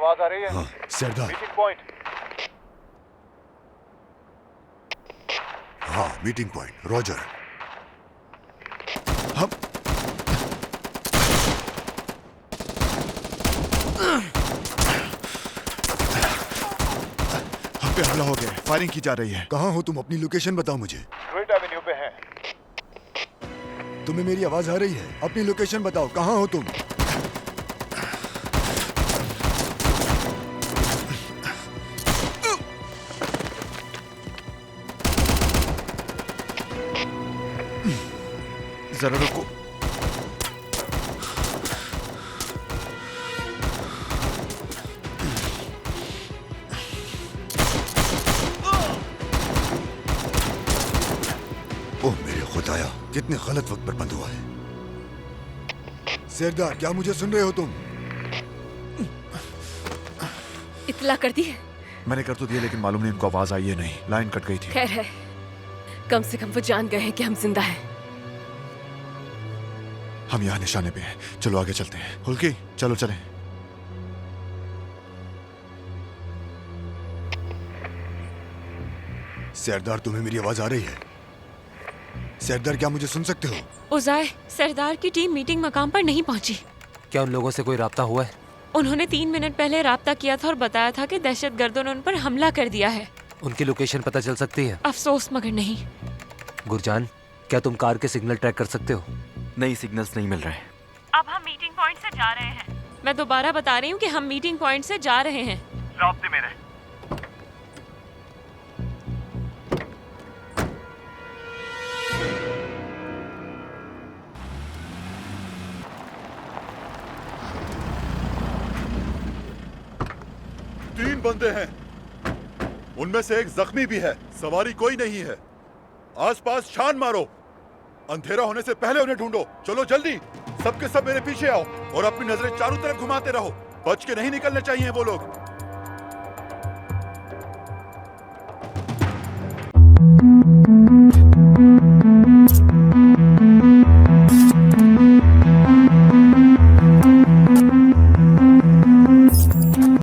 आवाज आ रही है? हाँ सरदार। Meeting point. हाँ मीटिंग पॉइंट, रॉजर। हम पे हमला हो गया, फायरिंग की जा रही है। कहाँ हो तुम? अपनी लोकेशन बताओ मुझे। स्ट्रीट एवेन्यू पे हैं। तुम्हें मेरी आवाज आ रही है? अपनी लोकेशन बताओ, कहाँ हो तुम? जरा रुको। ओह मेरे खुदाया, कितने गलत वक्त पर बंद हुआ है। सरदार, क्या मुझे सुन रहे हो तुम? इत्तला कर दी? मैंने कर तो दिया, लेकिन मालूम नहीं इनको आवाज आई है नहीं। लाइन कट गई थी। खैर है, कम से कम वो जान गए हैं कि हम जिंदा हैं। हम यहाँ निशाने पे हैं, चलो आगे चलते हैं। हुल्की चलो चलें। सरदार, तुम्हें मेरी आवाज आ रही है? सरदार, क्या मुझे सुन सकते हो? उजाय, सरदार की टीम मीटिंग मकाम पर नहीं पहुंची। क्या उन लोगों से कोई राब्ता हुआ है? उन्होंने 3 मिनट पहले राब्ता किया था और बताया था कि दहशतगर्दों ने उन पर हमला कर दिया है। उनकी लोकेशन पता चल सकती है? अफसोस मगर नहीं। गुरजान, क्या तुम कार के सिग्नल ट्रैक कर सकते हो? नहीं, सिग्नल्स नहीं मिल रहे। अब हम मीटिंग पॉइंट से जा रहे हैं। मैं दोबारा बता रही हूँ कि हम मीटिंग पॉइंट से जा रहे हैं। रास्ते में रहे। तीन बंदे हैं, उनमें से एक जख्मी भी है। सवारी कोई नहीं है। आसपास छान मारो, अंधेरा होने से पहले उन्हें ढूंढो। चलो जल्दी, सबके सब मेरे पीछे आओ और अपनी नजरें चारों तरफ घुमाते रहो। बच के नहीं निकलने चाहिए वो लोग।